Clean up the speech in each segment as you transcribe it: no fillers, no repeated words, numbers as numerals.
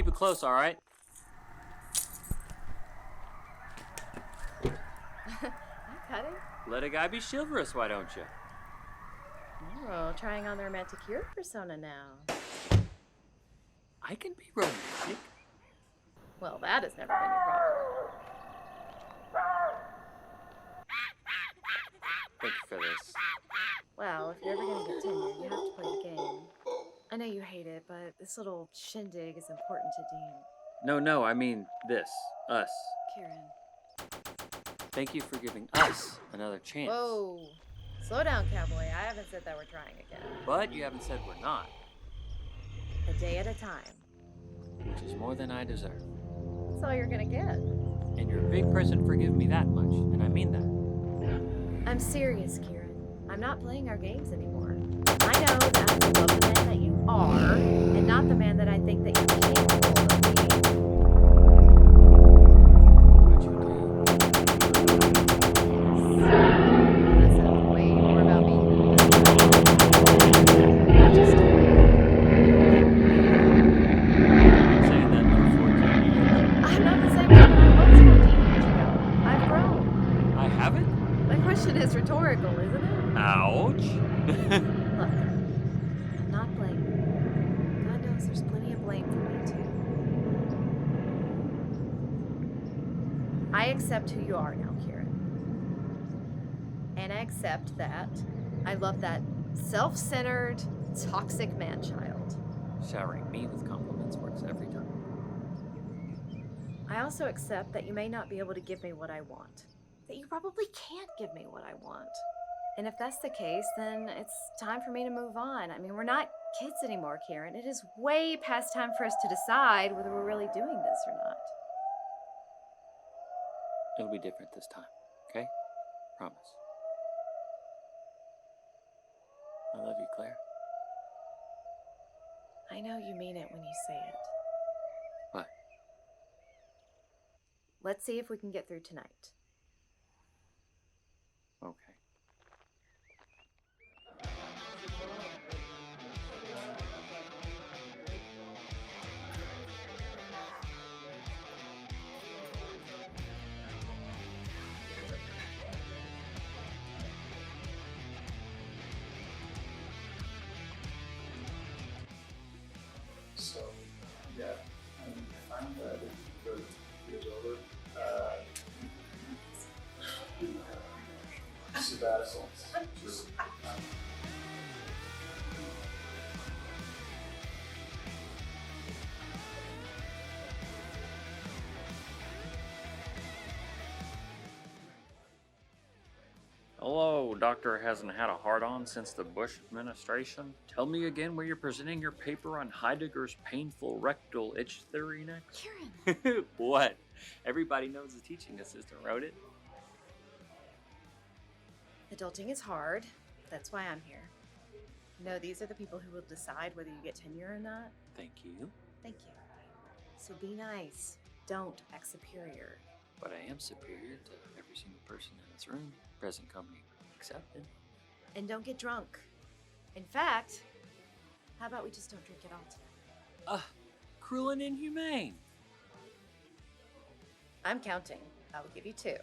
Keep it close, all right? I cut it. Let a guy be chivalrous, why don't you? Oh, trying on the romantic hero persona now. I can be romantic. Well, that has never been your problem. Thank you for this. Well, if you're ever gonna get tenure, you have to play the game. I know you hate it, but this little shindig is important to Dean. No, I mean this. Us. Kieran. Thank you for giving us another chance. Whoa. Slow down, cowboy. I haven't said that we're trying again. But you haven't said we're not, A day at a time. which is more than I deserve. That's all you're gonna get. And you're a big person for giving me that much, and I mean that. I'm serious, Kieran. I'm not playing our games anymore. I know that I love the man that you are, and not the man that I think that you're capable of being. But you That sounds way more about me than it does about you. I just do. I've been saying that for 14 years. I'm not the same woman I was 14 years ago. I've grown. I haven't? That question is rhetorical, isn't it? Ouch. Look, I'm not blaming you. God knows there's plenty of blame for me, too. I accept who you are now, Kieran. And I accept that I love that self-centered, toxic man-child. Showering me with compliments works every time. I also accept that you may not be able to give me what I want. That you probably can't give me what I want. And if that's the case, then it's time for me to move on. I mean, we're not kids anymore, Kieran. It is way past time for us to decide whether we're really doing this or not. It'll be different this time, okay? Promise. I love you, Claire. I know you mean it when you say it. What? Let's see if we can get through tonight. Okay. So, yeah, I'm glad that the year's over. Sabbaticals. Hello, doctor hasn't had a hard-on since the Bush administration. Tell me again where you're presenting your paper on Heidegger's painful rectal itch theory next. Kieran! What? Everybody knows the teaching assistant wrote it. Adulting is hard. That's why I'm here. No, these are the people who will decide whether you get tenure or not. Thank you. Thank you. So be nice. Don't act superior. But I am superior to every single person in this room, present company accepted. And don't get drunk. In fact, how about we just don't drink at all tonight? Cruel and inhumane. I'm counting. I will give you 2.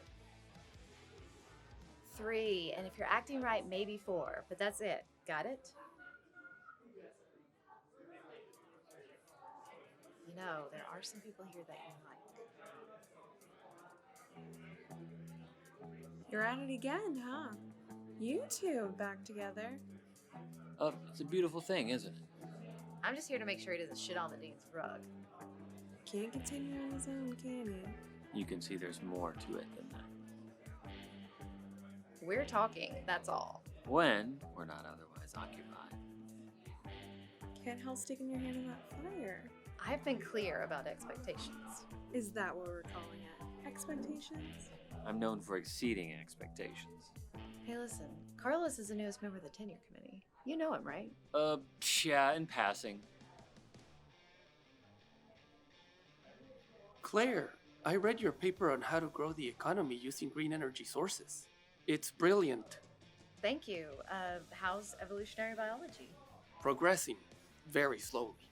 3, and if you're acting right, maybe 4, but that's it. Got it? You know, there are some people here that you like. You're at it again, huh? You two back together. It's a beautiful thing, isn't it? I'm just here to make sure he doesn't shit on the dean's rug. Can't continue on his own, can you? You can see there's more to it than that. We're talking, that's all. When we're not otherwise occupied. Can't help sticking your hand in that fire. I've been clear about expectations. Is that what we're calling it? Expectations? I'm known for exceeding expectations. Hey, listen, Carlos is the newest member of the tenure committee. You know him, right? Yeah, in passing. Claire, I read your paper on how to grow the economy using green energy sources. It's brilliant. Thank you. How's evolutionary biology? Progressing very slowly.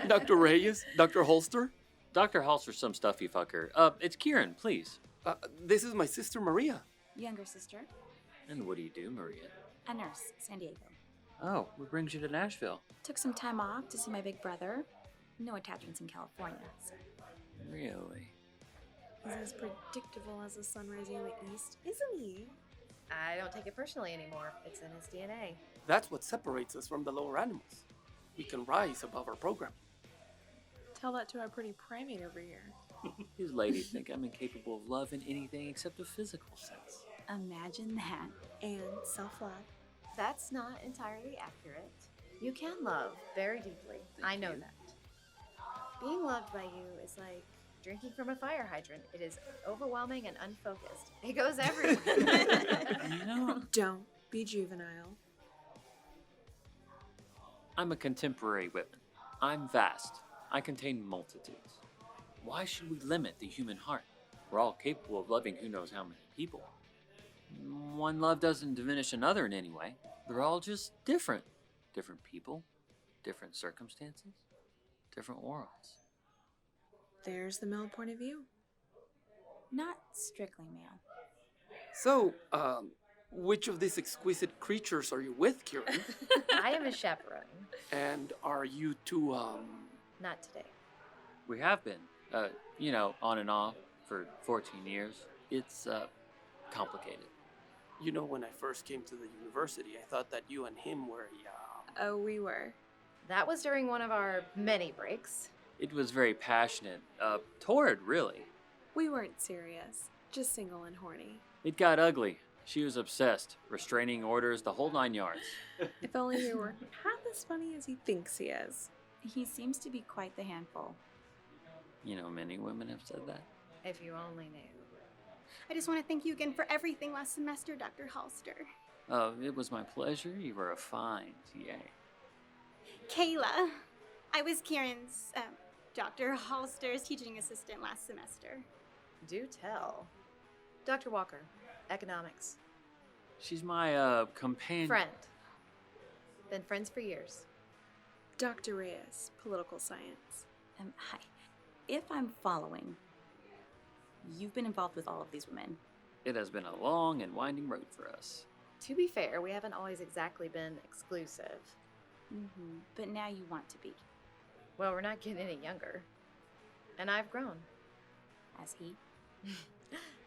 Dr. Reyes? Dr. Holster? Dr. Halster's some stuffy fucker. It's Kieran, please. This is my sister Maria. Younger sister, And what do you do, Maria? a nurse, San Diego. Oh, what brings you to Nashville? Took some time off to see my big brother. No attachments in California, so. Really? He's as predictable as the sun rising in the east, isn't he? I don't take it personally anymore. It's in his DNA. That's what separates us from the lower animals. We can rise above our program. Tell that to our pretty primate over here. These ladies think I'm incapable of love in anything except a physical sense. Imagine that. And self-love. That's not entirely accurate. You can love very deeply. I know you. that. Being loved by you is like drinking from a fire hydrant. It is overwhelming and unfocused. It goes everywhere. You know, Don't be juvenile. I'm a contemporary Whitman. I'm vast. I contain multitudes. Why should we limit the human heart? We're all capable of loving who knows how many people. One love doesn't diminish another in any way. They're all just different. Different people, different circumstances, different worlds. There's the male point of view. Not strictly male. So, which of these exquisite creatures are you with, Kieran? I am a chaperone. And are you two, Not today. We have been, on and off for 14 years. It's, complicated. You know, when I first came to the university, I thought that you and him were, Oh, we were. That was during one of our many breaks. It was very passionate, torrid, really. We weren't serious. Just single and horny. It got ugly. She was obsessed, restraining orders, the whole 9 yards. If only he were half as funny as he thinks he is. He seems to be quite the handful. You know, many women have said that. If you only knew. I just want to thank you again for everything last semester, Dr. Halster. It was my pleasure. You were a fine TA. Kayla. I was Kieran's, Dr. Halster's teaching assistant last semester. Do tell. Dr. Walker, economics. She's my, companion. Friend. Been friends for years. Dr. Reyes, political science. Hi. If I'm following, you've been involved with all of these women. It has been a long and winding road for us. To be fair, we haven't always exactly been exclusive. Mm-hmm. But now you want to be. Well, we're not getting any younger. And I've grown. As he?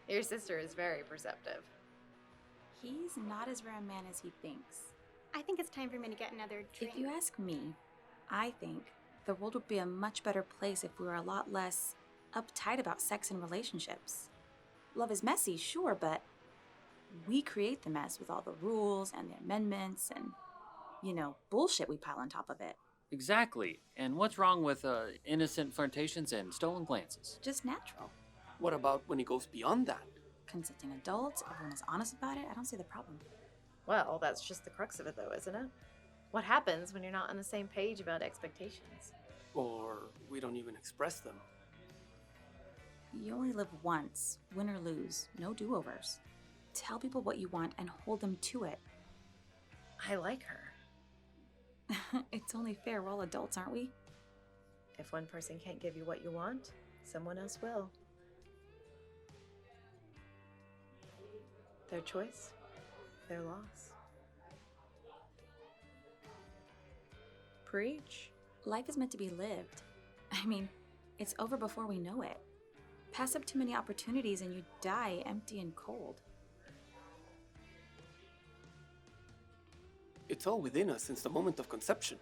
Your sister is very perceptive. He's not as rare a man as he thinks. I think it's time for me to get another drink. If you ask me, I think the world would be a much better place if we were a lot less uptight about sex and relationships. Love is messy, sure, but we create the mess with all the rules and the amendments and, bullshit we pile on top of it. Exactly. And what's wrong with, innocent flirtations and stolen glances? Just natural. what about when it goes beyond that? Consenting adults, everyone is honest about it. I don't see the problem. Well, that's just the crux of it, though, isn't it? What happens when you're not on the same page about expectations? Or we don't even express them. You only live once, win or lose, no do-overs. Tell people what you want and hold them to it. I like her. It's only fair, we're all adults, aren't we? If one person can't give you what you want, someone else will. Their choice, their loss. Preach. Life is meant to be lived. I mean, it's over before we know it. Pass up too many opportunities and you die empty and cold. It's all within us since the moment of conception.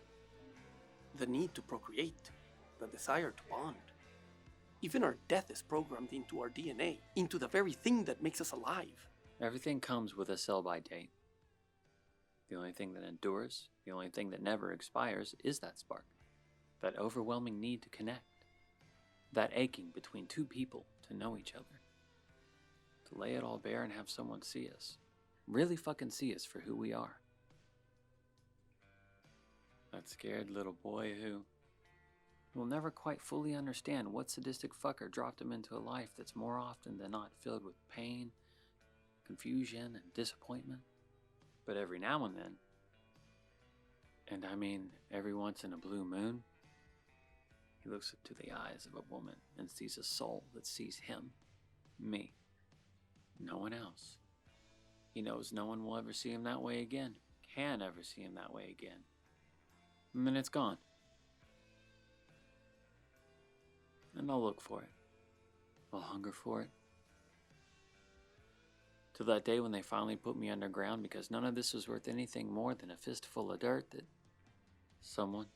The need to procreate, the desire to bond. Even our death is programmed into our DNA, into the very thing that makes us alive. Everything comes with a sell-by date. The only thing that endures, the only thing that never expires is that spark. That overwhelming need to connect. That aching between two people to know each other. To lay it all bare and have someone see us. Really fucking see us for who we are. That scared little boy who will never quite fully understand what sadistic fucker dropped him into a life that's more often than not filled with pain, confusion, and disappointment. But every now and then, And I mean, every once in a blue moon, he looks into the eyes of a woman and sees a soul that sees him, me, no one else. He knows no one will ever see him that way again, can ever see him that way again. And then it's gone. And I'll look for it. I'll hunger for it. Till that day when they finally put me underground because none of this was worth anything more than a fistful of dirt that someone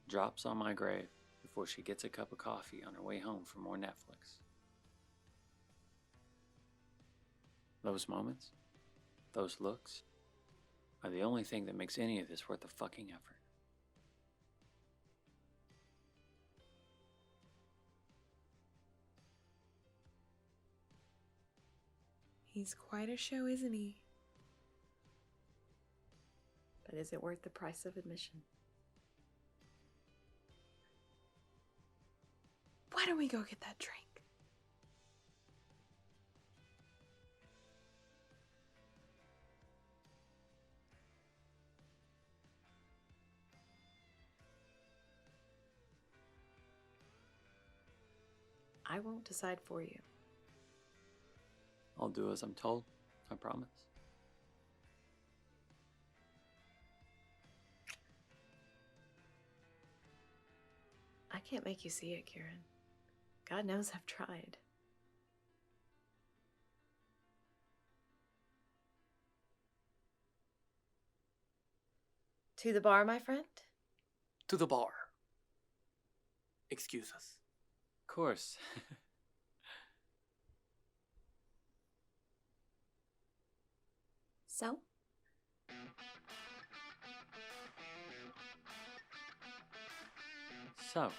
drops on my grave before she gets a cup of coffee on her way home from more Netflix. Those moments, those looks, are the only thing that makes any of this worth the fucking effort. He's quite a show, isn't he? But is it worth the price of admission? Why don't we go get that drink? I won't decide for you. I'll do as I'm told, I promise. I can't make you see it, Kieran. God knows I've tried. To the bar, my friend? To the bar. Excuse us. Of course. So? So,